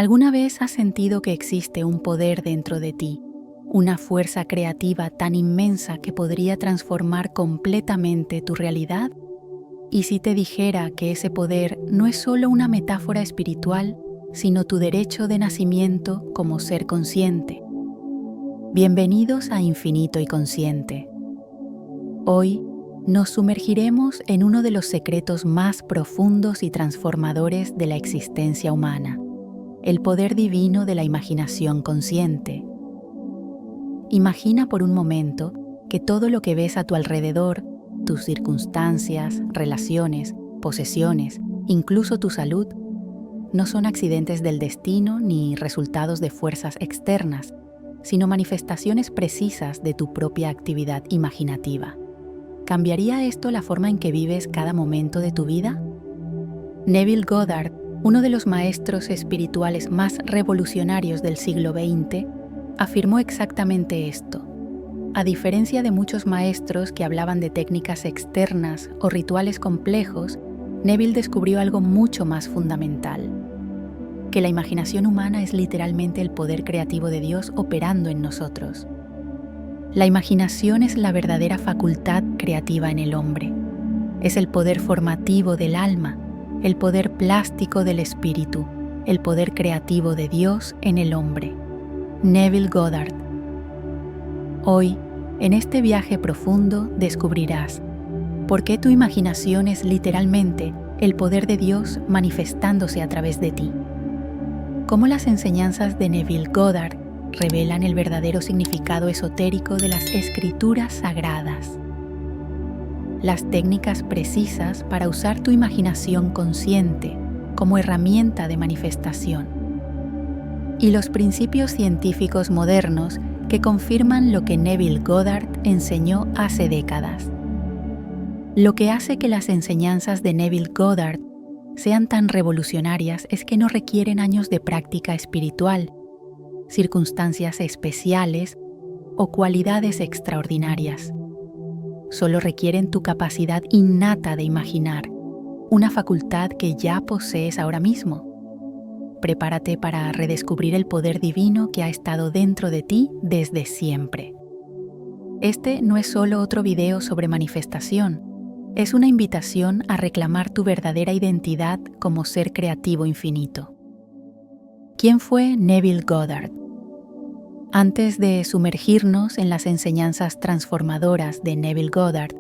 ¿Alguna vez has sentido que existe un poder dentro de ti, una fuerza creativa tan inmensa que podría transformar completamente tu realidad? ¿Y si te dijera que ese poder no es solo una metáfora espiritual, sino tu derecho de nacimiento como ser consciente? Bienvenidos a Infinito y Consciente. Hoy nos sumergiremos en uno de los secretos más profundos y transformadores de la existencia humana, el poder divino de la imaginación consciente. Imagina por un momento que todo lo que ves a tu alrededor, tus circunstancias, relaciones, posesiones, incluso tu salud, no son accidentes del destino ni resultados de fuerzas externas, sino manifestaciones precisas de tu propia actividad imaginativa. ¿Cambiaría esto la forma en que vives cada momento de tu vida? Neville Goddard, uno de los maestros espirituales más revolucionarios del siglo XX, afirmó exactamente esto. A diferencia de muchos maestros que hablaban de técnicas externas o rituales complejos, Neville descubrió algo mucho más fundamental: que la imaginación humana es literalmente el poder creativo de Dios operando en nosotros. La imaginación es la verdadera facultad creativa en el hombre. Es el poder formativo del alma, el poder plástico del espíritu, el poder creativo de Dios en el hombre. Neville Goddard. Hoy, en este viaje profundo, descubrirás por qué tu imaginación es literalmente el poder de Dios manifestándose a través de ti. Cómo las enseñanzas de Neville Goddard revelan el verdadero significado esotérico de las escrituras sagradas. Las técnicas precisas para usar tu imaginación consciente como herramienta de manifestación. Y los principios científicos modernos que confirman lo que Neville Goddard enseñó hace décadas. Lo que hace que las enseñanzas de Neville Goddard sean tan revolucionarias es que no requieren años de práctica espiritual, circunstancias especiales o cualidades extraordinarias. Solo requieren tu capacidad innata de imaginar, una facultad que ya posees ahora mismo. Prepárate para redescubrir el poder divino que ha estado dentro de ti desde siempre. Este no es solo otro video sobre manifestación, es una invitación a reclamar tu verdadera identidad como ser creativo infinito. ¿Quién fue Neville Goddard? Antes de sumergirnos en las enseñanzas transformadoras de Neville Goddard,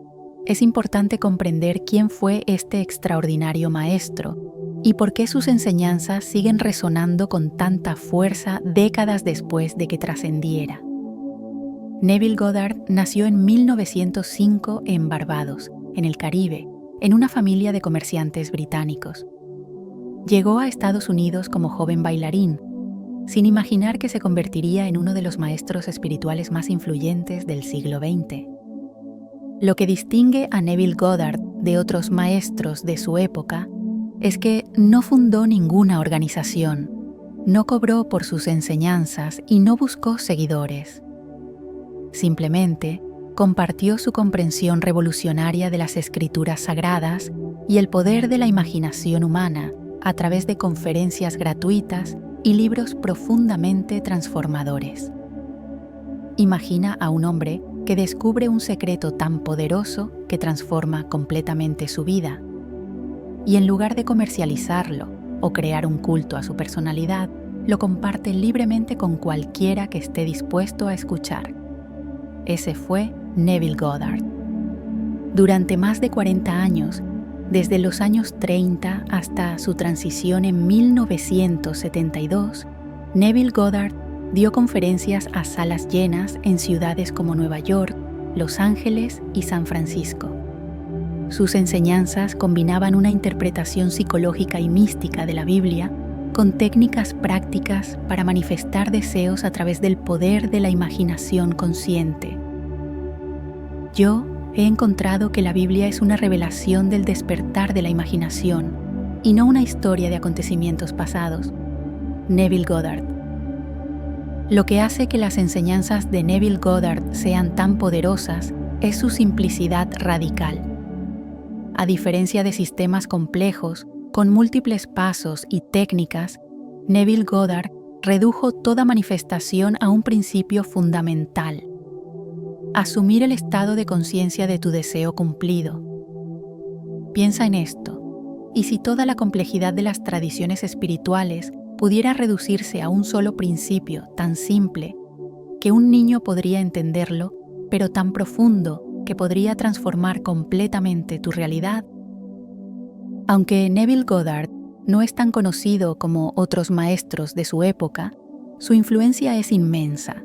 es importante comprender quién fue este extraordinario maestro y por qué sus enseñanzas siguen resonando con tanta fuerza décadas después de que trascendiera. Neville Goddard nació en 1905 en Barbados, en el Caribe, en una familia de comerciantes británicos. Llegó a Estados Unidos como joven bailarín, sin imaginar que se convertiría en uno de los maestros espirituales más influyentes del siglo XX. Lo que distingue a Neville Goddard de otros maestros de su época es que no fundó ninguna organización, no cobró por sus enseñanzas y no buscó seguidores. Simplemente compartió su comprensión revolucionaria de las escrituras sagradas y el poder de la imaginación humana a través de conferencias gratuitas y libros profundamente transformadores. Imagina a un hombre que descubre un secreto tan poderoso que transforma completamente su vida, y en lugar de comercializarlo o crear un culto a su personalidad, lo comparte libremente con cualquiera que esté dispuesto a escuchar. Ese fue Neville Goddard. Durante más de 40 años, desde los años 30 hasta su transición en 1972, Neville Goddard dio conferencias a salas llenas en ciudades como Nueva York, Los Ángeles y San Francisco. Sus enseñanzas combinaban una interpretación psicológica y mística de la Biblia con técnicas prácticas para manifestar deseos a través del poder de la imaginación consciente. Yo he encontrado que la Biblia es una revelación del despertar de la imaginación y no una historia de acontecimientos pasados. Neville Goddard. Lo que hace que las enseñanzas de Neville Goddard sean tan poderosas es su simplicidad radical. A diferencia de sistemas complejos, con múltiples pasos y técnicas, Neville Goddard redujo toda manifestación a un principio fundamental: asumir el estado de conciencia de tu deseo cumplido. Piensa en esto, y si toda la complejidad de las tradiciones espirituales pudiera reducirse a un solo principio tan simple que un niño podría entenderlo, pero tan profundo que podría transformar completamente tu realidad. Aunque Neville Goddard no es tan conocido como otros maestros de su época, su influencia es inmensa.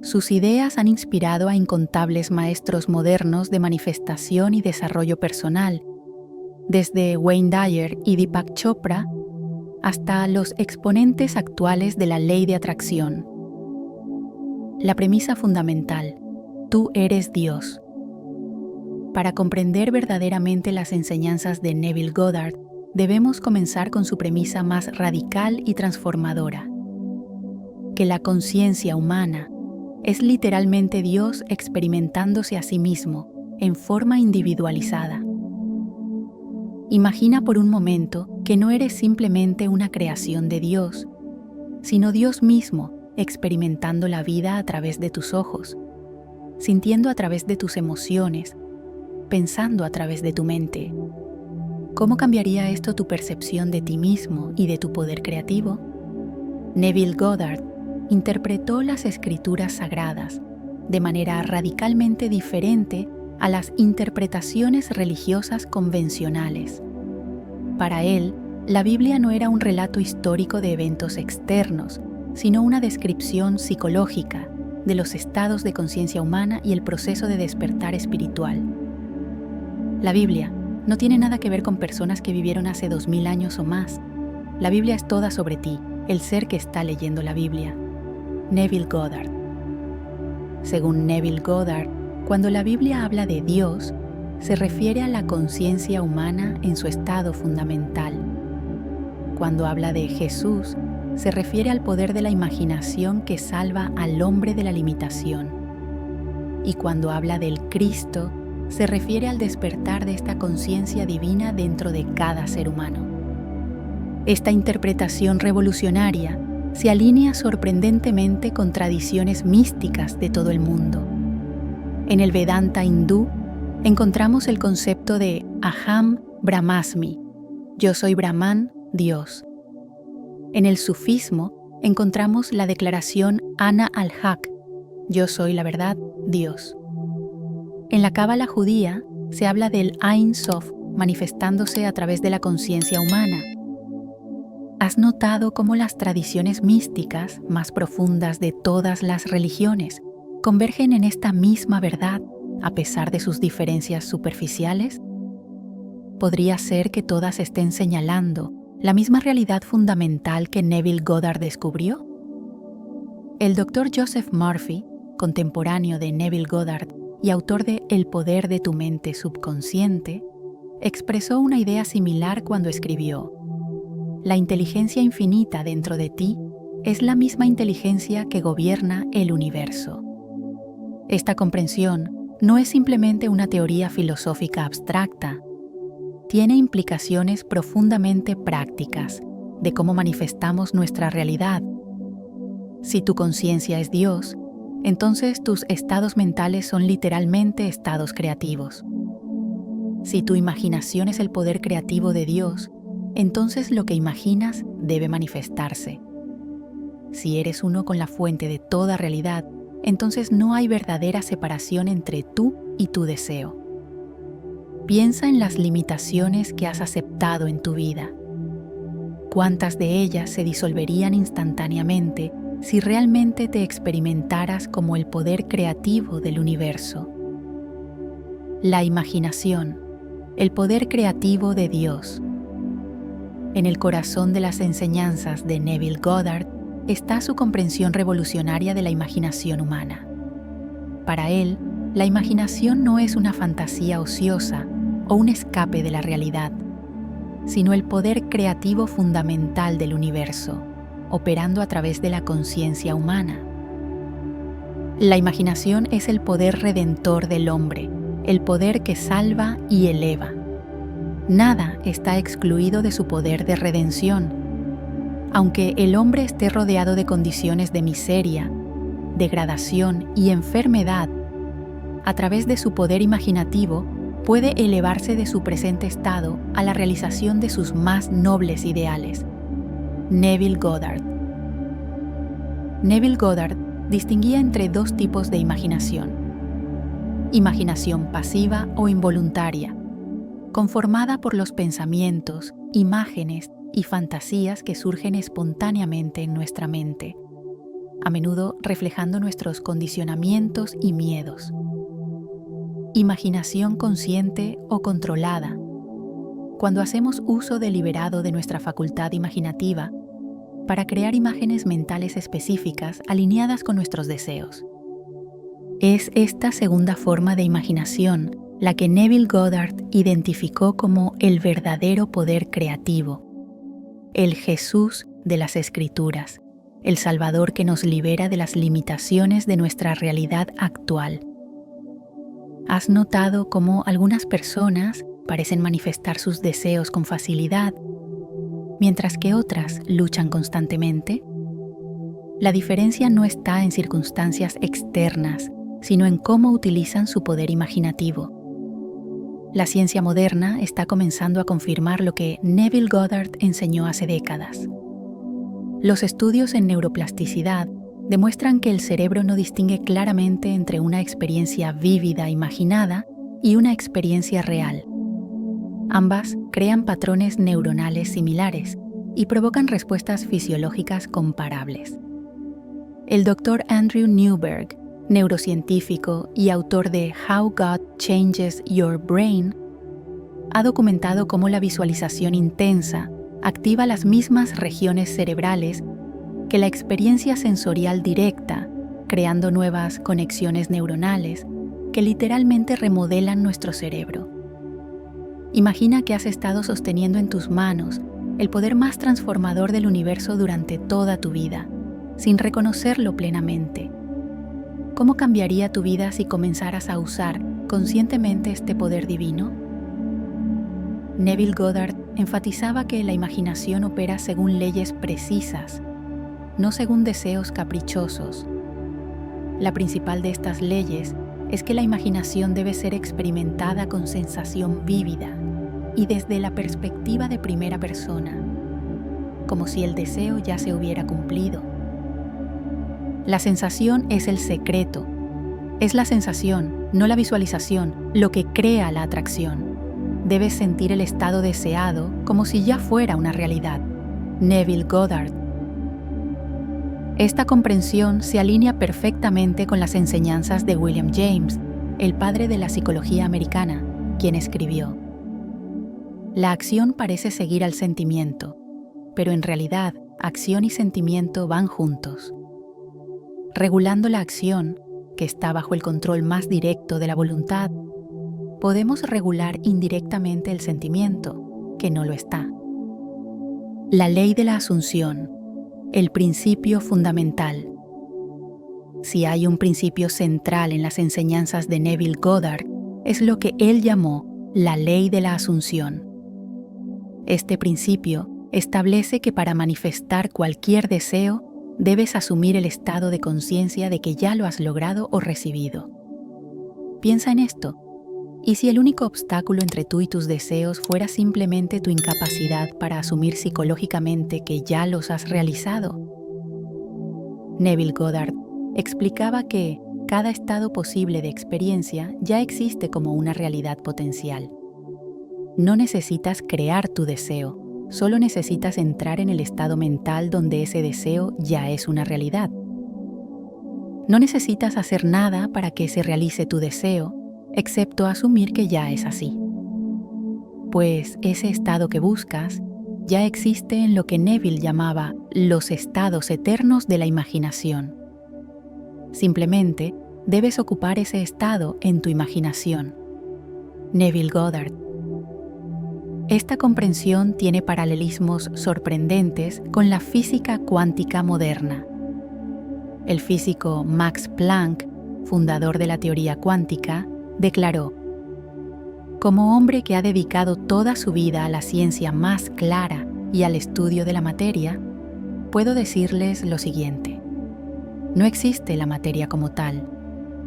Sus ideas han inspirado a incontables maestros modernos de manifestación y desarrollo personal, desde Wayne Dyer y Deepak Chopra hasta los exponentes actuales de la ley de atracción. La premisa fundamental: tú eres Dios. Para comprender verdaderamente las enseñanzas de Neville Goddard, debemos comenzar con su premisa más radical y transformadora: que la conciencia humana es literalmente Dios experimentándose a sí mismo en forma individualizada. Imagina por un momento que no eres simplemente una creación de Dios, sino Dios mismo experimentando la vida a través de tus ojos, sintiendo a través de tus emociones, pensando a través de tu mente. ¿Cómo cambiaría esto tu percepción de ti mismo y de tu poder creativo? Neville Goddard interpretó las escrituras sagradas de manera radicalmente diferente a las interpretaciones religiosas convencionales. Para él, la Biblia no era un relato histórico de eventos externos, sino una descripción psicológica de los estados de conciencia humana y el proceso de despertar espiritual. La Biblia no tiene nada que ver con personas que vivieron hace 2000 años o más. La Biblia es toda sobre ti, el ser que está leyendo la Biblia. Neville Goddard. Según Neville Goddard, cuando la Biblia habla de Dios, se refiere a la conciencia humana en su estado fundamental. Cuando habla de Jesús, se refiere al poder de la imaginación que salva al hombre de la limitación. Y cuando habla del Cristo, se refiere al despertar de esta conciencia divina dentro de cada ser humano. Esta interpretación revolucionaria se alinea sorprendentemente con tradiciones místicas de todo el mundo. En el Vedanta hindú encontramos el concepto de Aham Brahmasmi, yo soy Brahman, Dios. En el sufismo encontramos la declaración Ana al-Haq, yo soy la verdad, Dios. En la cábala judía se habla del Ein Sof manifestándose a través de la conciencia humana. ¿Has notado cómo las tradiciones místicas más profundas de todas las religiones convergen en esta misma verdad a pesar de sus diferencias superficiales? ¿Podría ser que todas estén señalando la misma realidad fundamental que Neville Goddard descubrió? El Dr. Joseph Murphy, contemporáneo de Neville Goddard y autor de El poder de tu mente subconsciente, expresó una idea similar cuando escribió: la inteligencia infinita dentro de ti es la misma inteligencia que gobierna el universo. Esta comprensión no es simplemente una teoría filosófica abstracta, tiene implicaciones profundamente prácticas de cómo manifestamos nuestra realidad. Si tu conciencia es Dios, entonces tus estados mentales son literalmente estados creativos. Si tu imaginación es el poder creativo de Dios, entonces lo que imaginas debe manifestarse. Si eres uno con la fuente de toda realidad, entonces no hay verdadera separación entre tú y tu deseo. Piensa en las limitaciones que has aceptado en tu vida. ¿Cuántas de ellas se disolverían instantáneamente si realmente te experimentaras como el poder creativo del universo? La imaginación, el poder creativo de Dios. En el corazón de las enseñanzas de Neville Goddard está su comprensión revolucionaria de la imaginación humana. Para él, la imaginación no es una fantasía ociosa o un escape de la realidad, sino el poder creativo fundamental del universo, operando a través de la conciencia humana. La imaginación es el poder redentor del hombre, el poder que salva y eleva. Nada está excluido de su poder de redención. Aunque el hombre esté rodeado de condiciones de miseria, degradación y enfermedad, a través de su poder imaginativo puede elevarse de su presente estado a la realización de sus más nobles ideales. Neville Goddard. Neville Goddard distinguía entre dos tipos de imaginación: imaginación pasiva o involuntaria, conformada por los pensamientos, imágenes y fantasías que surgen espontáneamente en nuestra mente, a menudo reflejando nuestros condicionamientos y miedos. Imaginación consciente o controlada, cuando hacemos uso deliberado de nuestra facultad imaginativa para crear imágenes mentales específicas alineadas con nuestros deseos. Es esta segunda forma de imaginación la que Neville Goddard identificó como el verdadero poder creativo, el Jesús de las Escrituras, el Salvador que nos libera de las limitaciones de nuestra realidad actual. ¿Has notado cómo algunas personas parecen manifestar sus deseos con facilidad, mientras que otras luchan constantemente? La diferencia no está en circunstancias externas, sino en cómo utilizan su poder imaginativo. La ciencia moderna está comenzando a confirmar lo que Neville Goddard enseñó hace décadas. Los estudios en neuroplasticidad demuestran que el cerebro no distingue claramente entre una experiencia vívida imaginada y una experiencia real. Ambas crean patrones neuronales similares y provocan respuestas fisiológicas comparables. El Dr. Andrew Newberg, neurocientífico y autor de How God Changes Your Brain, ha documentado cómo la visualización intensa activa las mismas regiones cerebrales que la experiencia sensorial directa, creando nuevas conexiones neuronales que literalmente remodelan nuestro cerebro. Imagina que has estado sosteniendo en tus manos el poder más transformador del universo durante toda tu vida, sin reconocerlo plenamente. ¿Cómo cambiaría tu vida si comenzaras a usar conscientemente este poder divino? Neville Goddard enfatizaba que la imaginación opera según leyes precisas, no según deseos caprichosos. La principal de estas leyes es que la imaginación debe ser experimentada con sensación vívida y desde la perspectiva de primera persona, como si el deseo ya se hubiera cumplido. La sensación es el secreto. Es la sensación, no la visualización, lo que crea la atracción. Debes sentir el estado deseado como si ya fuera una realidad. Neville Goddard. Esta comprensión se alinea perfectamente con las enseñanzas de William James, el padre de la psicología americana, quien escribió: la acción parece seguir al sentimiento, pero en realidad acción y sentimiento van juntos. Regulando la acción, que está bajo el control más directo de la voluntad, podemos regular indirectamente el sentimiento, que no lo está. La ley de la asunción, el principio fundamental. Si hay un principio central en las enseñanzas de Neville Goddard, es lo que él llamó la ley de la asunción. Este principio establece que para manifestar cualquier deseo, debes asumir el estado de conciencia de que ya lo has logrado o recibido. Piensa en esto. ¿Y si el único obstáculo entre tú y tus deseos fuera simplemente tu incapacidad para asumir psicológicamente que ya los has realizado? Neville Goddard explicaba que cada estado posible de experiencia ya existe como una realidad potencial. No necesitas crear tu deseo. Solo necesitas entrar en el estado mental donde ese deseo ya es una realidad. No necesitas hacer nada para que se realice tu deseo, excepto asumir que ya es así. Pues ese estado que buscas ya existe en lo que Neville llamaba los estados eternos de la imaginación. Simplemente debes ocupar ese estado en tu imaginación. Neville Goddard. Esta comprensión tiene paralelismos sorprendentes con la física cuántica moderna. El físico Max Planck, fundador de la teoría cuántica, declaró: como hombre que ha dedicado toda su vida a la ciencia más clara y al estudio de la materia, puedo decirles lo siguiente. No existe la materia como tal.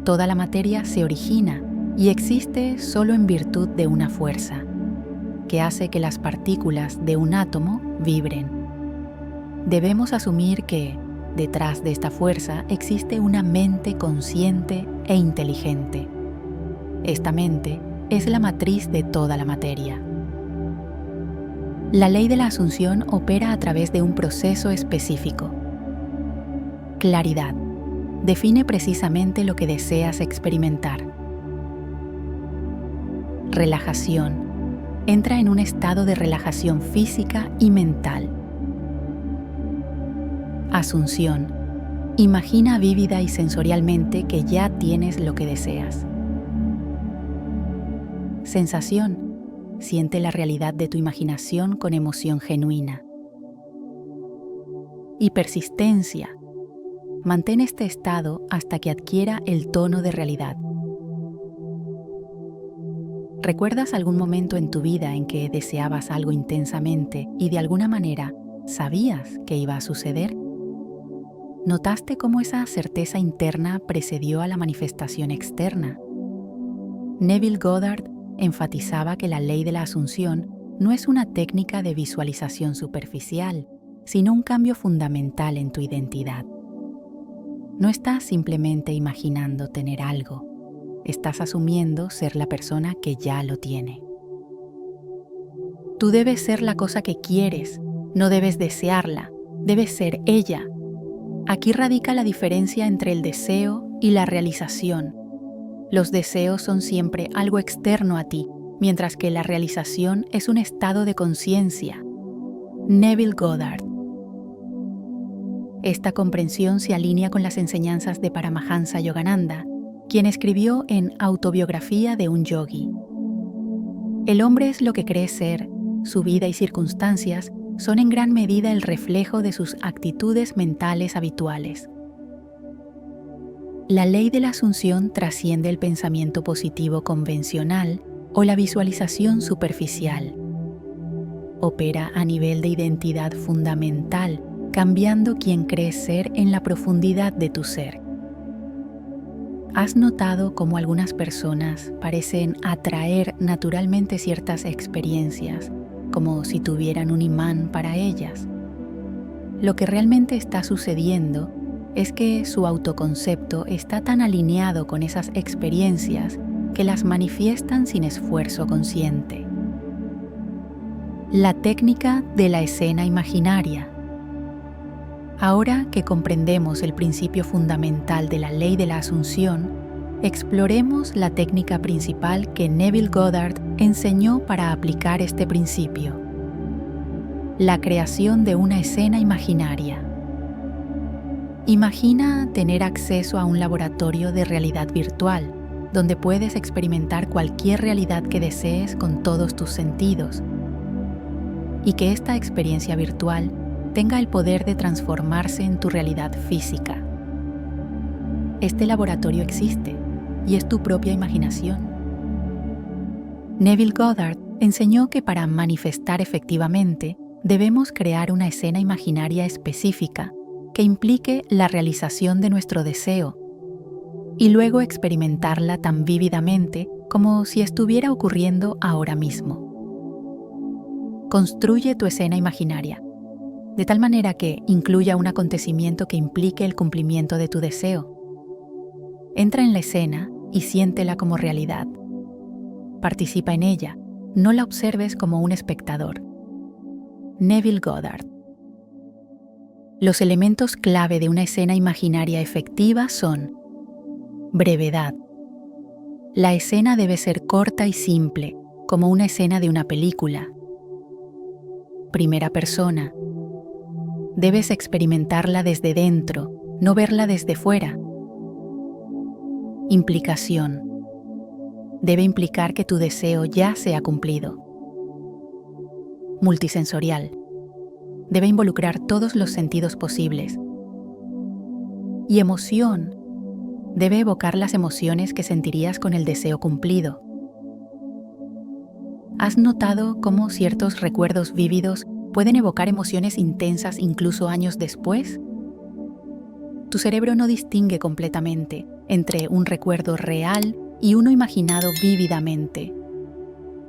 Toda la materia se origina y existe solo en virtud de una fuerza, que hace que las partículas de un átomo vibren. Debemos asumir que, detrás de esta fuerza, existe una mente consciente e inteligente. Esta mente es la matriz de toda la materia. La ley de la asunción opera a través de un proceso específico. Claridad. Define precisamente lo que deseas experimentar. Relajación. Entra en un estado de relajación física y mental. Asunción. Imagina vívida y sensorialmente que ya tienes lo que deseas. Sensación. Siente la realidad de tu imaginación con emoción genuina. Y persistencia. Mantén este estado hasta que adquiera el tono de realidad. ¿Recuerdas algún momento en tu vida en que deseabas algo intensamente y de alguna manera sabías que iba a suceder? ¿Notaste cómo esa certeza interna precedió a la manifestación externa? Neville Goddard enfatizaba que la ley de la asunción no es una técnica de visualización superficial, sino un cambio fundamental en tu identidad. No estás simplemente imaginando tener algo, estás asumiendo ser la persona que ya lo tiene. Tú debes ser la cosa que quieres, no debes desearla, debes ser ella. Aquí radica la diferencia entre el deseo y la realización. Los deseos son siempre algo externo a ti, mientras que la realización es un estado de conciencia. Neville Goddard. Esta comprensión se alinea con las enseñanzas de Paramahansa Yogananda, quien escribió en Autobiografía de un Yogi. El hombre es lo que cree ser, su vida y circunstancias son en gran medida el reflejo de sus actitudes mentales habituales. La ley de la asunción trasciende el pensamiento positivo convencional o la visualización superficial. Opera a nivel de identidad fundamental, cambiando quién crees ser en la profundidad de tu ser. ¿Has notado cómo algunas personas parecen atraer naturalmente ciertas experiencias, como si tuvieran un imán para ellas? Lo que realmente está sucediendo es que su autoconcepto está tan alineado con esas experiencias que las manifiestan sin esfuerzo consciente. La técnica de la escena imaginaria. Ahora que comprendemos el principio fundamental de la ley de la asunción, exploremos la técnica principal que Neville Goddard enseñó para aplicar este principio: la creación de una escena imaginaria. Imagina tener acceso a un laboratorio de realidad virtual, donde puedes experimentar cualquier realidad que desees con todos tus sentidos, y que esta experiencia virtual tenga el poder de transformarse en tu realidad física. Este laboratorio existe y es tu propia imaginación. Neville Goddard enseñó que para manifestar efectivamente debemos crear una escena imaginaria específica que implique la realización de nuestro deseo y luego experimentarla tan vívidamente como si estuviera ocurriendo ahora mismo. Construye tu escena imaginaria, de tal manera que incluya un acontecimiento que implique el cumplimiento de tu deseo. Entra en la escena y siéntela como realidad. Participa en ella, no la observes como un espectador. Neville Goddard. Los elementos clave de una escena imaginaria efectiva son: brevedad. La escena debe ser corta y simple, como una escena de una película. Primera persona. Debes experimentarla desde dentro, no verla desde fuera. Implicación. Debe implicar que tu deseo ya se ha cumplido. Multisensorial. Debe involucrar todos los sentidos posibles. Y emoción. Debe evocar las emociones que sentirías con el deseo cumplido. ¿Has notado cómo ciertos recuerdos vívidos pueden evocar emociones intensas incluso años después. Tu cerebro no distingue completamente entre un recuerdo real y uno imaginado vívidamente.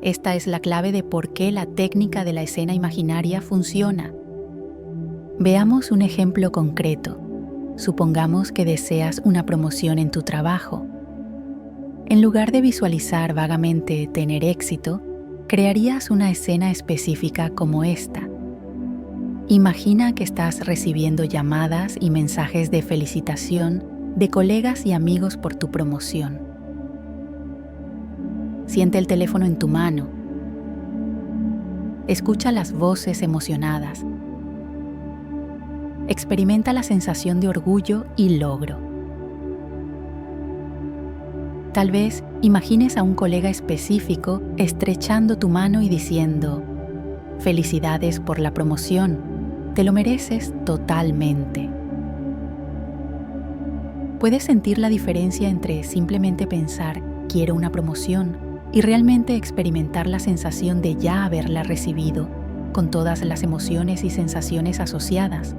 Esta es la clave de por qué la técnica de la escena imaginaria funciona. Veamos un ejemplo concreto. Supongamos que deseas una promoción en tu trabajo. En lugar de visualizar vagamente tener éxito, crearías una escena específica como esta. Imagina que estás recibiendo llamadas y mensajes de felicitación de colegas y amigos por tu promoción. Siente el teléfono en tu mano. Escucha las voces emocionadas. Experimenta la sensación de orgullo y logro. Tal vez imagines a un colega específico estrechando tu mano y diciendo: "Felicidades por la promoción, te lo mereces totalmente". Puedes sentir la diferencia entre simplemente pensar "quiero una promoción" y realmente experimentar la sensación de ya haberla recibido, con todas las emociones y sensaciones asociadas.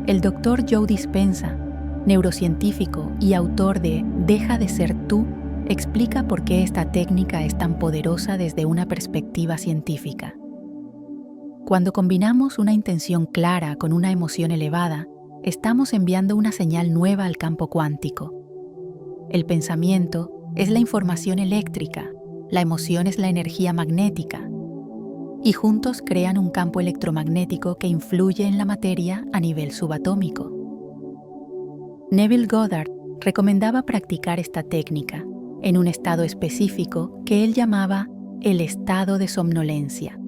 El Dr. Joe Dispenza, neurocientífico y autor de Deja de ser tú, explica por qué esta técnica es tan poderosa desde una perspectiva científica. Cuando combinamos una intención clara con una emoción elevada, estamos enviando una señal nueva al campo cuántico. El pensamiento es la información eléctrica, la emoción es la energía magnética, y juntos crean un campo electromagnético que influye en la materia a nivel subatómico. Neville Goddard recomendaba practicar esta técnica en un estado específico que él llamaba el estado de somnolencia.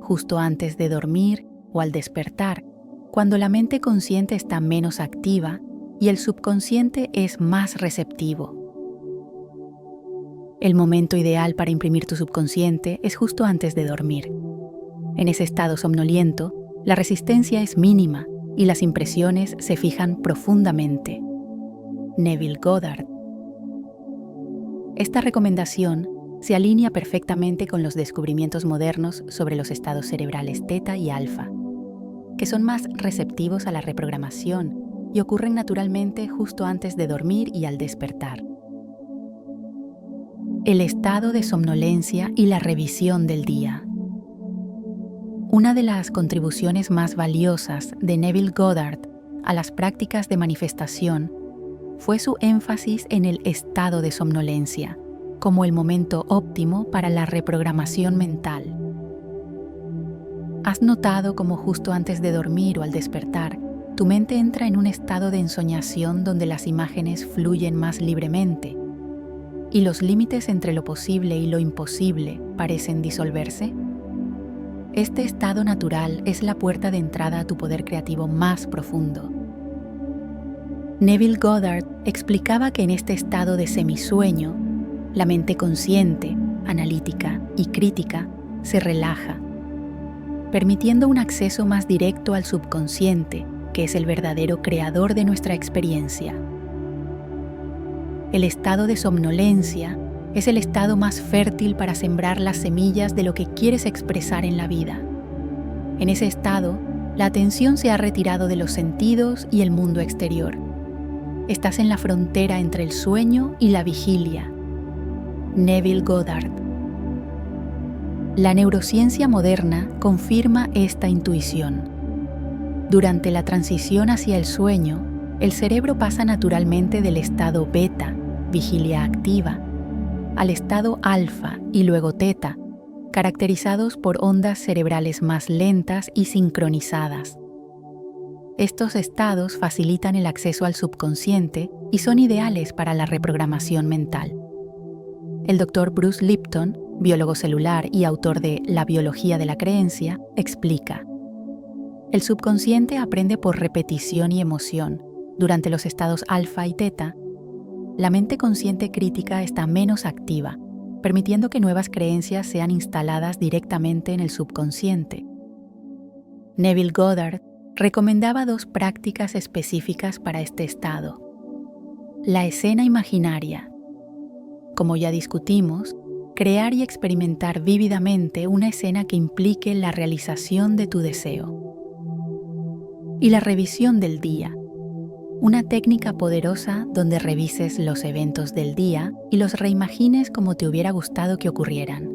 Justo antes de dormir o al despertar, cuando la mente consciente está menos activa y el subconsciente es más receptivo. El momento ideal para imprimir tu subconsciente es justo antes de dormir. En ese estado somnoliento, la resistencia es mínima y las impresiones se fijan profundamente. Neville Goddard. Esta recomendación se alinea perfectamente con los descubrimientos modernos sobre los estados cerebrales teta y alfa, que son más receptivos a la reprogramación y ocurren naturalmente justo antes de dormir y al despertar. El estado de somnolencia y la revisión del día. Una de las contribuciones más valiosas de Neville Goddard a las prácticas de manifestación fue su énfasis en el estado de somnolencia como el momento óptimo para la reprogramación mental. ¿Has notado cómo justo antes de dormir o al despertar, tu mente entra en un estado de ensoñación donde las imágenes fluyen más libremente y los límites entre lo posible y lo imposible parecen disolverse? Este estado natural es la puerta de entrada a tu poder creativo más profundo. Neville Goddard explicaba que en este estado de semisueño, la mente consciente, analítica y crítica se relaja, permitiendo un acceso más directo al subconsciente, que es el verdadero creador de nuestra experiencia. El estado de somnolencia es el estado más fértil para sembrar las semillas de lo que quieres expresar en la vida. En ese estado, la atención se ha retirado de los sentidos y el mundo exterior. Estás en la frontera entre el sueño y la vigilia. Neville Goddard. La neurociencia moderna confirma esta intuición. Durante la transición hacia el sueño, el cerebro pasa naturalmente del estado beta, vigilia activa, al estado alfa y luego teta, caracterizados por ondas cerebrales más lentas y sincronizadas. Estos estados facilitan el acceso al subconsciente y son ideales para la reprogramación mental. El Dr. Bruce Lipton, biólogo celular y autor de La biología de la creencia, explica: el subconsciente aprende por repetición y emoción. Durante los estados alfa y teta, la mente consciente crítica está menos activa, permitiendo que nuevas creencias sean instaladas directamente en el subconsciente. Neville Goddard recomendaba 2 prácticas específicas para este estado. La escena imaginaria. Como ya discutimos, crear y experimentar vívidamente una escena que implique la realización de tu deseo. Y la revisión del día, una técnica poderosa donde revises los eventos del día y los reimagines como te hubiera gustado que ocurrieran.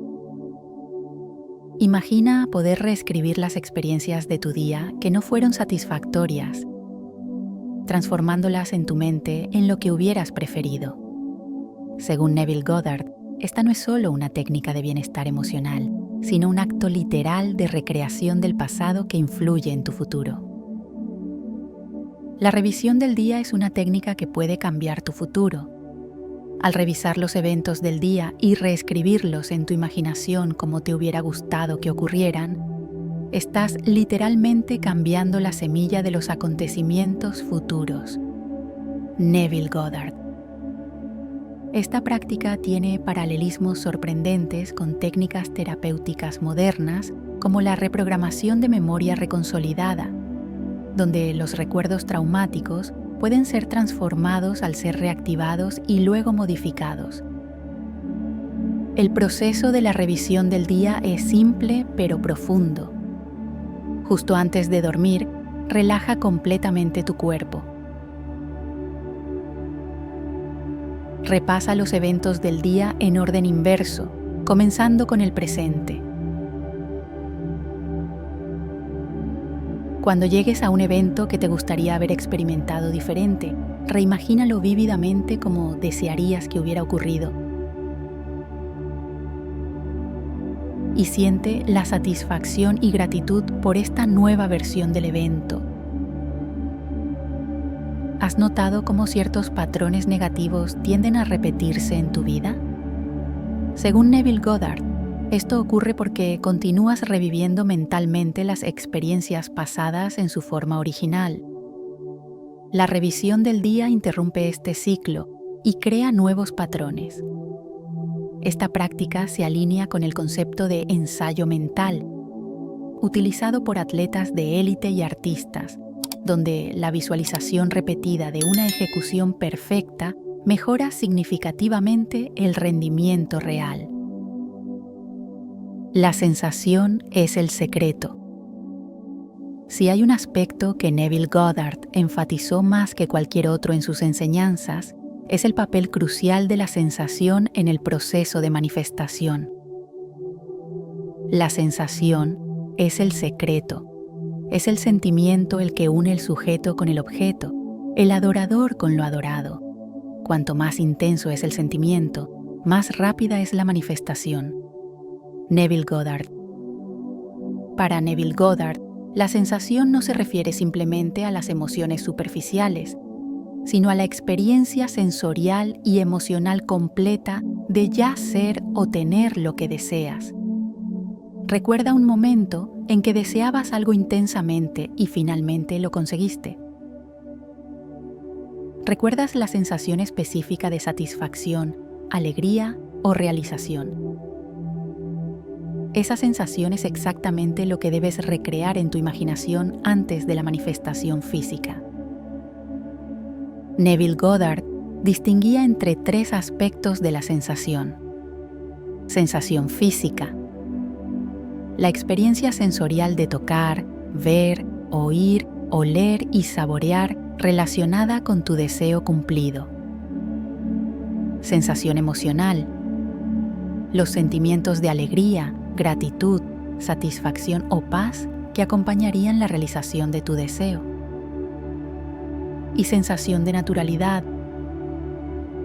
Imagina poder reescribir las experiencias de tu día que no fueron satisfactorias, transformándolas en tu mente en lo que hubieras preferido. Según Neville Goddard, esta no es solo una técnica de bienestar emocional, sino un acto literal de recreación del pasado que influye en tu futuro. La revisión del día es una técnica que puede cambiar tu futuro. Al revisar los eventos del día y reescribirlos en tu imaginación como te hubiera gustado que ocurrieran, estás literalmente cambiando la semilla de los acontecimientos futuros. Neville Goddard. Esta práctica tiene paralelismos sorprendentes con técnicas terapéuticas modernas como la reprogramación de memoria reconsolidada, donde los recuerdos traumáticos pueden ser transformados al ser reactivados y luego modificados. El proceso de la revisión del día es simple pero profundo. Justo antes de dormir, relaja completamente tu cuerpo. Repasa los eventos del día en orden inverso, comenzando con el presente. Cuando llegues a un evento que te gustaría haber experimentado diferente, reimagínalo vívidamente como desearías que hubiera ocurrido. Y siente la satisfacción y gratitud por esta nueva versión del evento. ¿Has notado cómo ciertos patrones negativos tienden a repetirse en tu vida? Según Neville Goddard, esto ocurre porque continúas reviviendo mentalmente las experiencias pasadas en su forma original. La revisión del día interrumpe este ciclo y crea nuevos patrones. Esta práctica se alinea con el concepto de ensayo mental, utilizado por atletas de élite y artistas, donde la visualización repetida de una ejecución perfecta mejora significativamente el rendimiento real. La sensación es el secreto. Si hay un aspecto que Neville Goddard enfatizó más que cualquier otro en sus enseñanzas, es el papel crucial de la sensación en el proceso de manifestación. La sensación es el secreto. Es el sentimiento el que une el sujeto con el objeto, el adorador con lo adorado. Cuanto más intenso es el sentimiento, más rápida es la manifestación. Neville Goddard. Para Neville Goddard, la sensación no se refiere simplemente a las emociones superficiales, sino a la experiencia sensorial y emocional completa de ya ser o tener lo que deseas. Recuerda un momento en que deseabas algo intensamente y finalmente lo conseguiste. ¿Recuerdas la sensación específica de satisfacción, alegría o realización? Esa sensación es exactamente lo que debes recrear en tu imaginación antes de la manifestación física. Neville Goddard distinguía entre 3 aspectos de la sensación. Sensación física. La experiencia sensorial de tocar, ver, oír, oler y saborear relacionada con tu deseo cumplido. Sensación emocional. Los sentimientos de alegría, gratitud, satisfacción o paz que acompañarían la realización de tu deseo. Y sensación de naturalidad.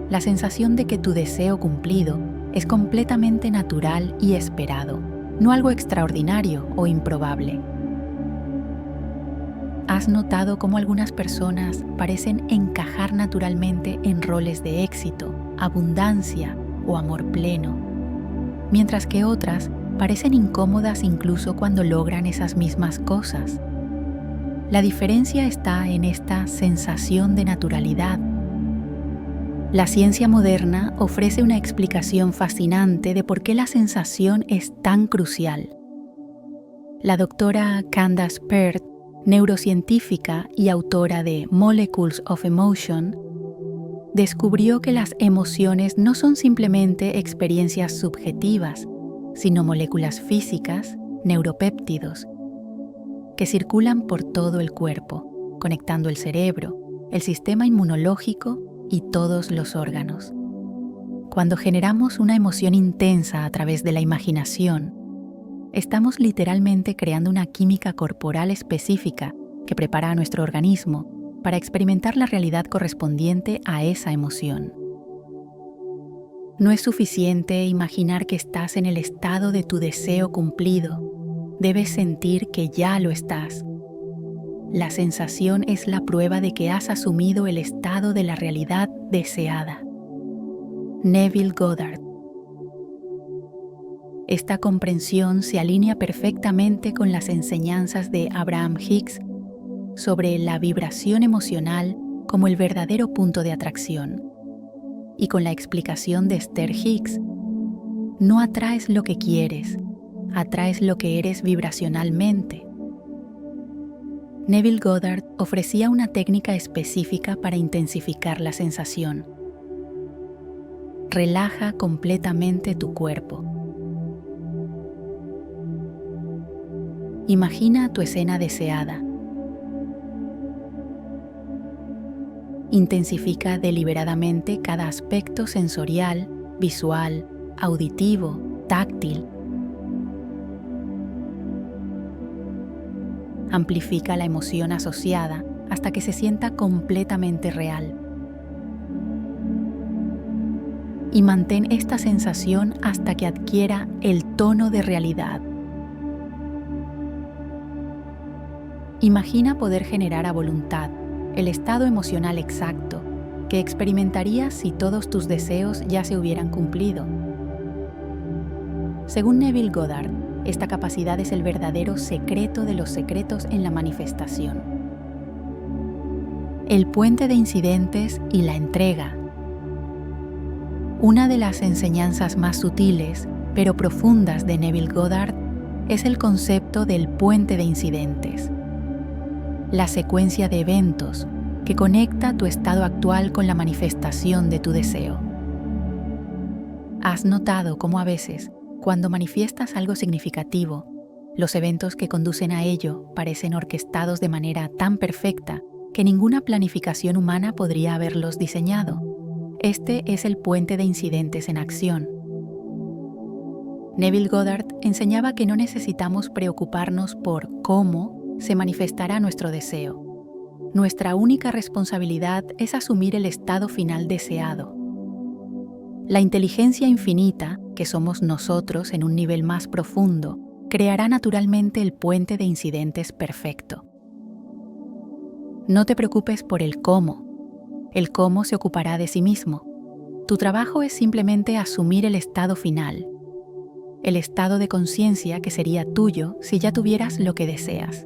La sensación de que tu deseo cumplido es completamente natural y esperado, no algo extraordinario o improbable. ¿Has notado cómo algunas personas parecen encajar naturalmente en roles de éxito, abundancia o amor pleno, mientras que otras parecen incómodas incluso cuando logran esas mismas cosas? La diferencia está en esta sensación de naturalidad. La ciencia moderna ofrece una explicación fascinante de por qué la sensación es tan crucial. La doctora Candace Pert, neurocientífica y autora de Molecules of Emotion, descubrió que las emociones no son simplemente experiencias subjetivas, sino moléculas físicas, neuropéptidos, que circulan por todo el cuerpo, conectando el cerebro, el sistema inmunológico y todos los órganos. Cuando generamos una emoción intensa a través de la imaginación, estamos literalmente creando una química corporal específica que prepara a nuestro organismo para experimentar la realidad correspondiente a esa emoción. No es suficiente imaginar que estás en el estado de tu deseo cumplido. Debes sentir que ya lo estás. La sensación es la prueba de que has asumido el estado de la realidad deseada. Neville Goddard. Esta comprensión se alinea perfectamente con las enseñanzas de Abraham Hicks sobre la vibración emocional como el verdadero punto de atracción, y con la explicación de Esther Hicks: no atraes lo que quieres, atraes lo que eres vibracionalmente. Neville Goddard ofrecía una técnica específica para intensificar la sensación. Relaja completamente tu cuerpo. Imagina tu escena deseada. Intensifica deliberadamente cada aspecto sensorial, visual, auditivo, táctil. Amplifica la emoción asociada hasta que se sienta completamente real. Y mantén esta sensación hasta que adquiera el tono de realidad. Imagina poder generar a voluntad el estado emocional exacto que experimentarías si todos tus deseos ya se hubieran cumplido. Según Neville Goddard, esta capacidad es el verdadero secreto de los secretos en la manifestación. El puente de incidentes y la entrega. Una de las enseñanzas más sutiles, pero profundas de Neville Goddard es el concepto del puente de incidentes. La secuencia de eventos que conecta tu estado actual con la manifestación de tu deseo. ¿Has notado cómo a veces, cuando manifiestas algo significativo, los eventos que conducen a ello parecen orquestados de manera tan perfecta que ninguna planificación humana podría haberlos diseñado? Este es el puente de incidentes en acción. Neville Goddard enseñaba que no necesitamos preocuparnos por cómo se manifestará nuestro deseo. Nuestra única responsabilidad es asumir el estado final deseado. La inteligencia infinita, que somos nosotros en un nivel más profundo, creará naturalmente el puente de incidentes perfecto. No te preocupes por el cómo. El cómo se ocupará de sí mismo. Tu trabajo es simplemente asumir el estado final, el estado de conciencia que sería tuyo si ya tuvieras lo que deseas.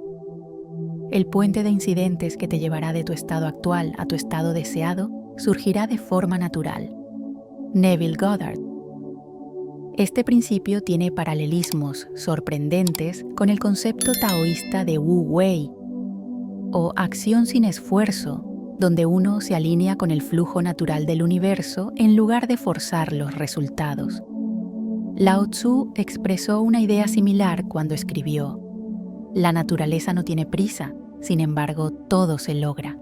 El puente de incidentes que te llevará de tu estado actual a tu estado deseado surgirá de forma natural. Neville Goddard. Este principio tiene paralelismos sorprendentes con el concepto taoísta de Wu Wei, o acción sin esfuerzo, donde uno se alinea con el flujo natural del universo en lugar de forzar los resultados. Lao Tzu expresó una idea similar cuando escribió: la naturaleza no tiene prisa, sin embargo, todo se logra.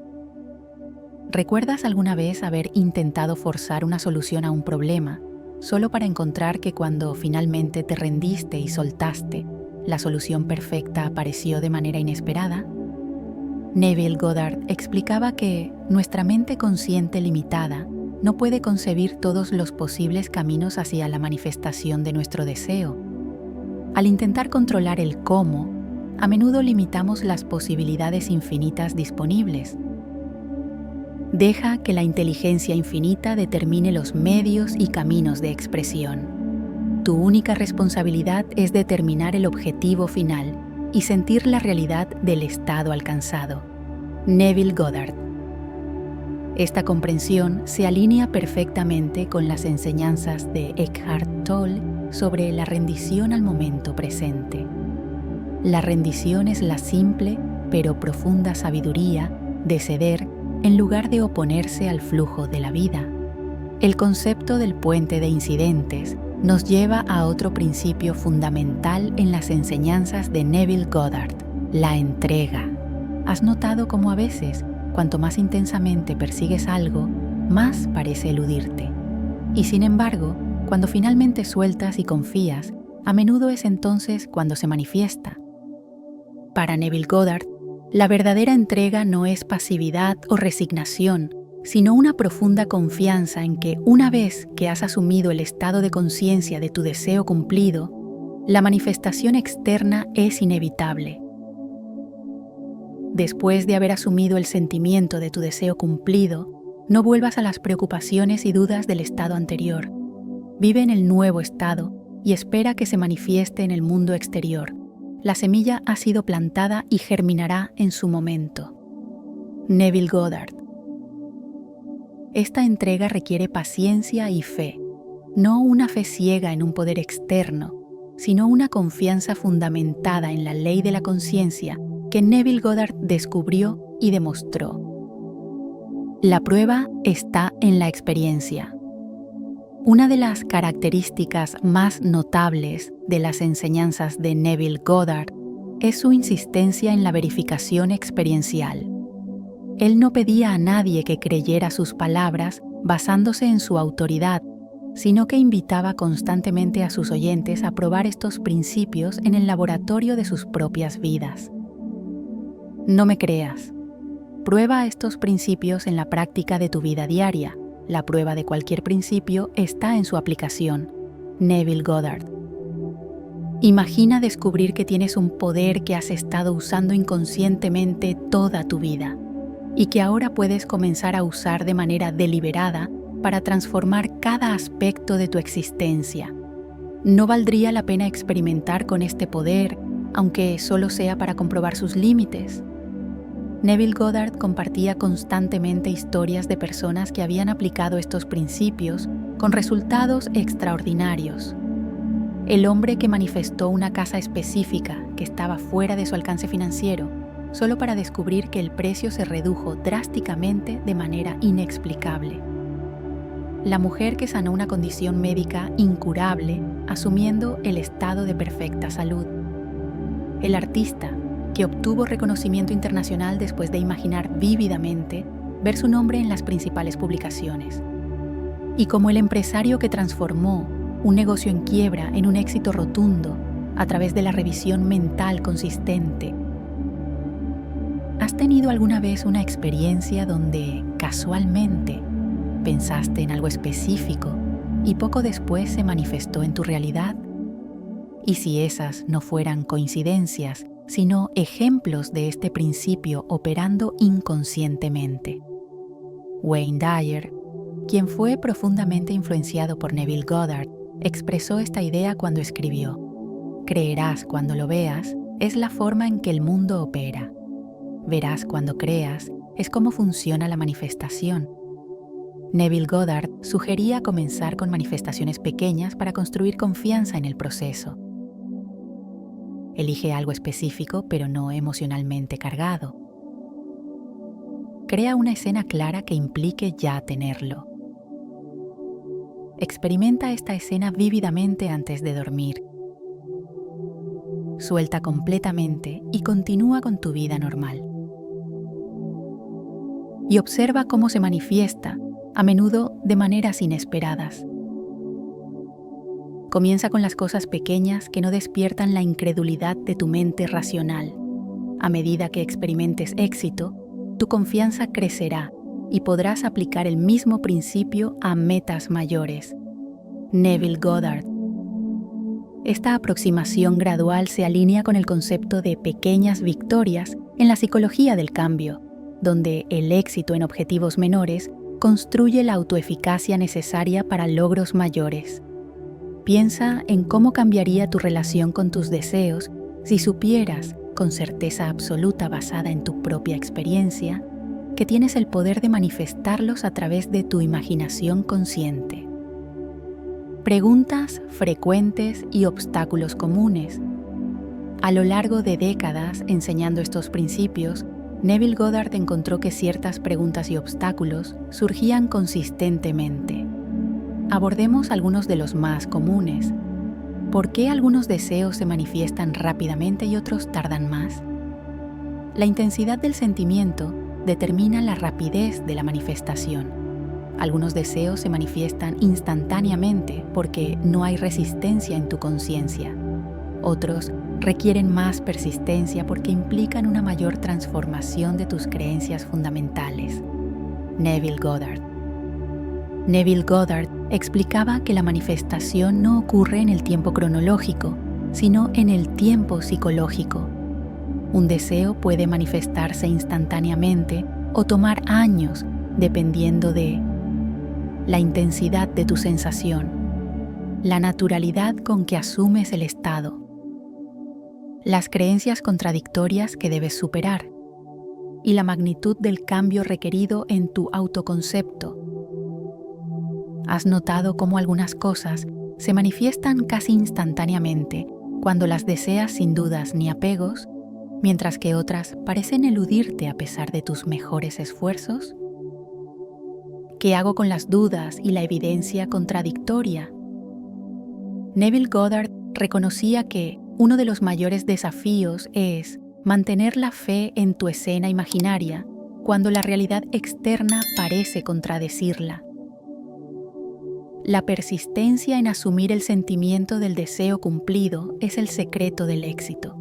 ¿Recuerdas alguna vez haber intentado forzar una solución a un problema, solo para encontrar que cuando finalmente te rendiste y soltaste, la solución perfecta apareció de manera inesperada? Neville Goddard explicaba que nuestra mente consciente limitada no puede concebir todos los posibles caminos hacia la manifestación de nuestro deseo. Al intentar controlar el cómo, a menudo limitamos las posibilidades infinitas disponibles. Deja que la inteligencia infinita determine los medios y caminos de expresión. Tu única responsabilidad es determinar el objetivo final y sentir la realidad del estado alcanzado. Neville Goddard. Esta comprensión se alinea perfectamente con las enseñanzas de Eckhart Tolle sobre la rendición al momento presente. La rendición es la simple pero profunda sabiduría de ceder en lugar de oponerse al flujo de la vida. El concepto del puente de incidentes nos lleva a otro principio fundamental en las enseñanzas de Neville Goddard, la entrega. ¿Has notado cómo a veces, cuanto más intensamente persigues algo, más parece eludirte? Y sin embargo, cuando finalmente sueltas y confías, a menudo es entonces cuando se manifiesta. Para Neville Goddard, la verdadera entrega no es pasividad o resignación, sino una profunda confianza en que una vez que has asumido el estado de conciencia de tu deseo cumplido, la manifestación externa es inevitable. Después de haber asumido el sentimiento de tu deseo cumplido, no vuelvas a las preocupaciones y dudas del estado anterior. Vive en el nuevo estado y espera que se manifieste en el mundo exterior. La semilla ha sido plantada y germinará en su momento. Neville Goddard. Esta entrega requiere paciencia y fe, no una fe ciega en un poder externo, sino una confianza fundamentada en la ley de la conciencia que Neville Goddard descubrió y demostró. La prueba está en la experiencia. Una de las características más notables de las enseñanzas de Neville Goddard es su insistencia en la verificación experiencial. Él no pedía a nadie que creyera sus palabras basándose en su autoridad, sino que invitaba constantemente a sus oyentes a probar estos principios en el laboratorio de sus propias vidas. No me creas. Prueba estos principios en la práctica de tu vida diaria. La prueba de cualquier principio está en su aplicación. Neville Goddard. Imagina descubrir que tienes un poder que has estado usando inconscientemente toda tu vida y que ahora puedes comenzar a usar de manera deliberada para transformar cada aspecto de tu existencia. ¿No valdría la pena experimentar con este poder, aunque solo sea para comprobar sus límites? Neville Goddard compartía constantemente historias de personas que habían aplicado estos principios con resultados extraordinarios. El hombre que manifestó una casa específica que estaba fuera de su alcance financiero, solo para descubrir que el precio se redujo drásticamente de manera inexplicable. La mujer que sanó una condición médica incurable, asumiendo el estado de perfecta salud. El artista que obtuvo reconocimiento internacional después de imaginar vívidamente ver su nombre en las principales publicaciones. Y como el empresario que transformó un negocio en quiebra en un éxito rotundo a través de la revisión mental consistente. ¿Has tenido alguna vez una experiencia donde, casualmente, pensaste en algo específico y poco después se manifestó en tu realidad? Y si esas no fueran coincidencias, sino ejemplos de este principio operando inconscientemente. Wayne Dyer, quien fue profundamente influenciado por Neville Goddard, expresó esta idea cuando escribió: «Creerás cuando lo veas, es la forma en que el mundo opera. Verás cuando creas, es cómo funciona la manifestación». Neville Goddard sugería comenzar con manifestaciones pequeñas para construir confianza en el proceso. Elige algo específico, pero no emocionalmente cargado. Crea una escena clara que implique ya tenerlo. Experimenta esta escena vívidamente antes de dormir. Suelta completamente y continúa con tu vida normal. Y observa cómo se manifiesta, a menudo de maneras inesperadas. Comienza con las cosas pequeñas que no despiertan la incredulidad de tu mente racional. A medida que experimentes éxito, tu confianza crecerá y podrás aplicar el mismo principio a metas mayores. Neville Goddard. Esta aproximación gradual se alinea con el concepto de pequeñas victorias en la psicología del cambio, donde el éxito en objetivos menores construye la autoeficacia necesaria para logros mayores. Piensa en cómo cambiaría tu relación con tus deseos si supieras, con certeza absoluta basada en tu propia experiencia, que tienes el poder de manifestarlos a través de tu imaginación consciente. Preguntas frecuentes y obstáculos comunes. A lo largo de décadas enseñando estos principios, Neville Goddard encontró que ciertas preguntas y obstáculos surgían consistentemente. Abordemos algunos de los más comunes. ¿Por qué algunos deseos se manifiestan rápidamente y otros tardan más? La intensidad del sentimiento determina la rapidez de la manifestación. Algunos deseos se manifiestan instantáneamente porque no hay resistencia en tu conciencia. Otros requieren más persistencia porque implican una mayor transformación de tus creencias fundamentales. Neville Goddard. Neville Goddard explicaba que la manifestación no ocurre en el tiempo cronológico, sino en el tiempo psicológico. Un deseo puede manifestarse instantáneamente o tomar años, dependiendo de la intensidad de tu sensación, la naturalidad con que asumes el estado, las creencias contradictorias que debes superar y la magnitud del cambio requerido en tu autoconcepto. ¿Has notado cómo algunas cosas se manifiestan casi instantáneamente cuando las deseas sin dudas ni apegos, mientras que otras parecen eludirte a pesar de tus mejores esfuerzos? ¿Qué hago con las dudas y la evidencia contradictoria? Neville Goddard reconocía que uno de los mayores desafíos es mantener la fe en tu escena imaginaria cuando la realidad externa parece contradecirla. La persistencia en asumir el sentimiento del deseo cumplido es el secreto del éxito.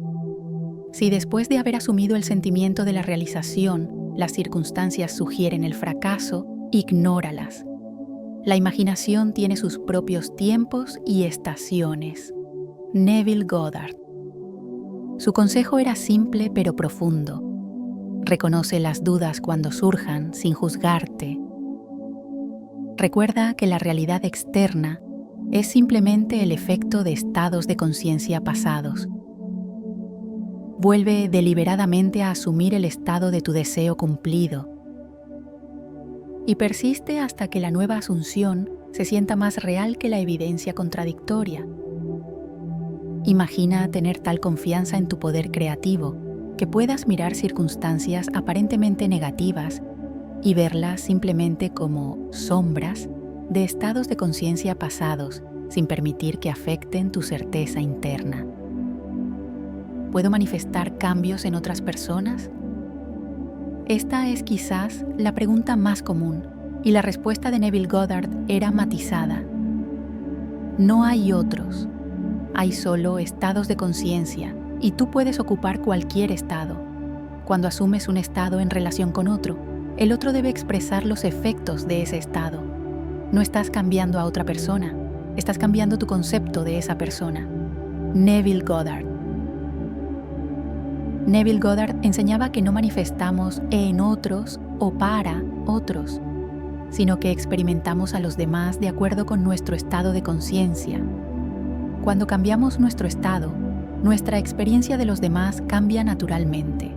Si después de haber asumido el sentimiento de la realización, las circunstancias sugieren el fracaso, ignóralas. La imaginación tiene sus propios tiempos y estaciones. Neville Goddard. Su consejo era simple pero profundo. Reconoce las dudas cuando surjan sin juzgarte. Recuerda que la realidad externa es simplemente el efecto de estados de conciencia pasados. Vuelve deliberadamente a asumir el estado de tu deseo cumplido y persiste hasta que la nueva asunción se sienta más real que la evidencia contradictoria. Imagina tener tal confianza en tu poder creativo que puedas mirar circunstancias aparentemente negativas y verlas simplemente como sombras de estados de conciencia pasados sin permitir que afecten tu certeza interna. ¿Puedo manifestar cambios en otras personas? Esta es quizás la pregunta más común, y la respuesta de Neville Goddard era matizada. No hay otros, hay solo estados de conciencia, y tú puedes ocupar cualquier estado. Cuando asumes un estado en relación con otro, el otro debe expresar los efectos de ese estado. No estás cambiando a otra persona, estás cambiando tu concepto de esa persona. Neville Goddard. Neville Goddard enseñaba que no manifestamos en otros o para otros, sino que experimentamos a los demás de acuerdo con nuestro estado de conciencia. Cuando cambiamos nuestro estado, nuestra experiencia de los demás cambia naturalmente.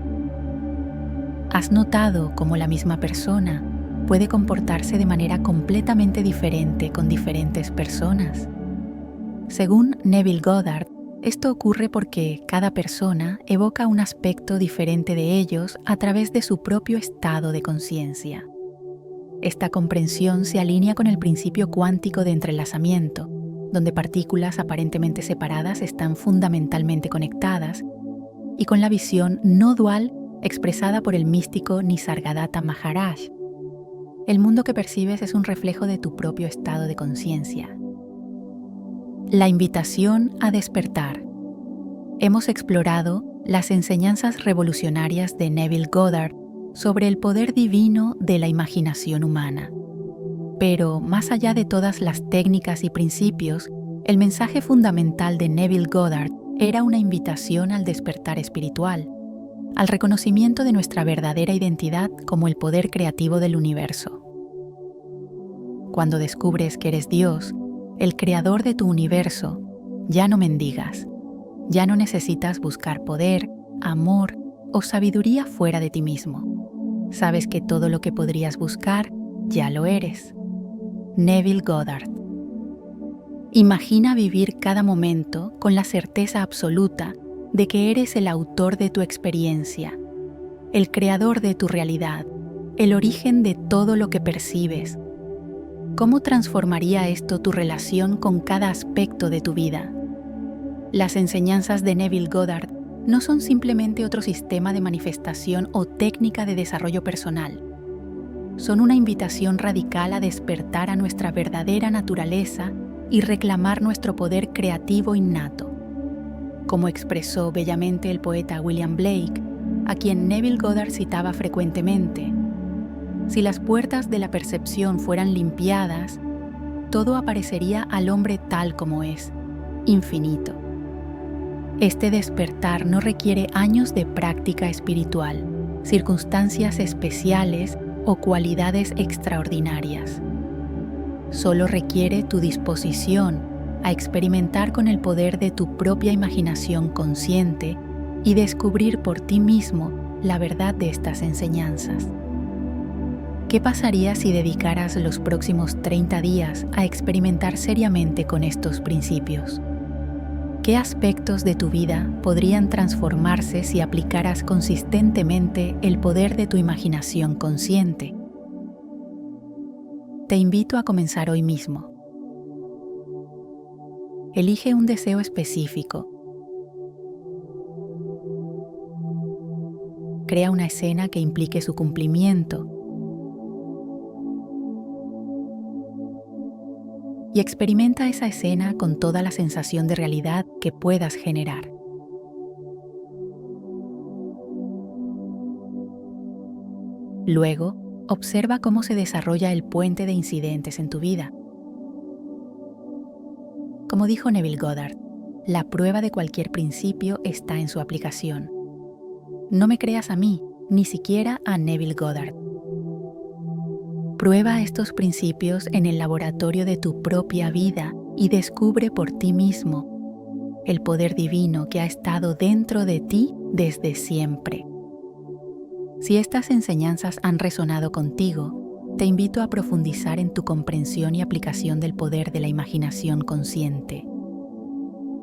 ¿Has notado cómo la misma persona puede comportarse de manera completamente diferente con diferentes personas? Según Neville Goddard, esto ocurre porque cada persona evoca un aspecto diferente de ellos a través de su propio estado de conciencia. Esta comprensión se alinea con el principio cuántico de entrelazamiento, donde partículas aparentemente separadas están fundamentalmente conectadas, y con la visión no dual expresada por el místico Nisargadatta Maharaj. El mundo que percibes es un reflejo de tu propio estado de conciencia. La invitación a despertar. Hemos explorado las enseñanzas revolucionarias de Neville Goddard sobre el poder divino de la imaginación humana. Pero más allá de todas las técnicas y principios, el mensaje fundamental de Neville Goddard era una invitación al despertar espiritual, al reconocimiento de nuestra verdadera identidad como el poder creativo del universo. Cuando descubres que eres Dios, el creador de tu universo, ya no mendigas, ya no necesitas buscar poder, amor o sabiduría fuera de ti mismo. Sabes que todo lo que podrías buscar, ya lo eres. Neville Goddard. Imagina vivir cada momento con la certeza absoluta de que eres el autor de tu experiencia. el creador de tu realidad, el origen de todo lo que percibes. ¿Cómo transformaría esto tu relación con cada aspecto de tu vida? Las enseñanzas de Neville Goddard no son simplemente otro sistema de manifestación o técnica de desarrollo personal. Son una invitación radical a despertar a nuestra verdadera naturaleza y reclamar nuestro poder creativo innato. Como expresó bellamente el poeta William Blake, a quien Neville Goddard citaba frecuentemente, si las puertas de la percepción fueran limpiadas, todo aparecería al hombre tal como es, infinito. Este despertar no requiere años de práctica espiritual, circunstancias especiales o cualidades extraordinarias. Solo requiere tu disposición a experimentar con el poder de tu propia imaginación consciente y descubrir por ti mismo la verdad de estas enseñanzas. ¿Qué pasaría si dedicaras los próximos 30 días a experimentar seriamente con estos principios? ¿Qué aspectos de tu vida podrían transformarse si aplicaras consistentemente el poder de tu imaginación consciente? Te invito a comenzar hoy mismo. Elige un deseo específico. Crea una escena que implique su cumplimiento. Y experimenta esa escena con toda la sensación de realidad que puedas generar. Luego, observa cómo se desarrolla el puente de incidentes en tu vida. Como dijo Neville Goddard, la prueba de cualquier principio está en su aplicación. No me creas a mí, ni siquiera a Neville Goddard. Prueba estos principios en el laboratorio de tu propia vida y descubre por ti mismo el poder divino que ha estado dentro de ti desde siempre. Si estas enseñanzas han resonado contigo, te invito a profundizar en tu comprensión y aplicación del poder de la imaginación consciente.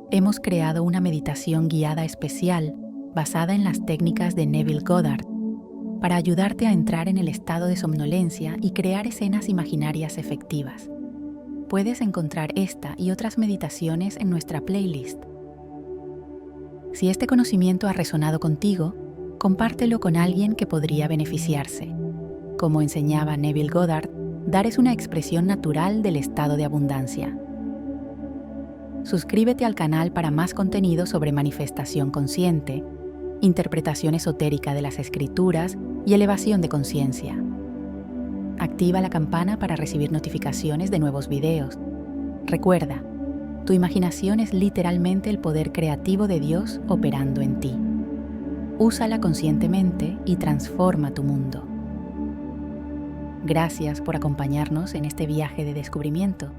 Hemos creado una meditación guiada especial basada en las técnicas de Neville Goddard para ayudarte a entrar en el estado de somnolencia y crear escenas imaginarias efectivas. Puedes encontrar esta y otras meditaciones en nuestra playlist. Si este conocimiento ha resonado contigo, compártelo con alguien que podría beneficiarse. Como enseñaba Neville Goddard, dar es una expresión natural del estado de abundancia. Suscríbete al canal para más contenido sobre manifestación consciente, interpretación esotérica de las escrituras y elevación de conciencia. Activa la campana para recibir notificaciones de nuevos videos. Recuerda, tu imaginación es literalmente el poder creativo de Dios operando en ti. Úsala conscientemente y transforma tu mundo. Gracias por acompañarnos en este viaje de descubrimiento.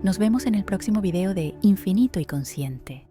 Nos vemos en el próximo video de Infinito y Consciente.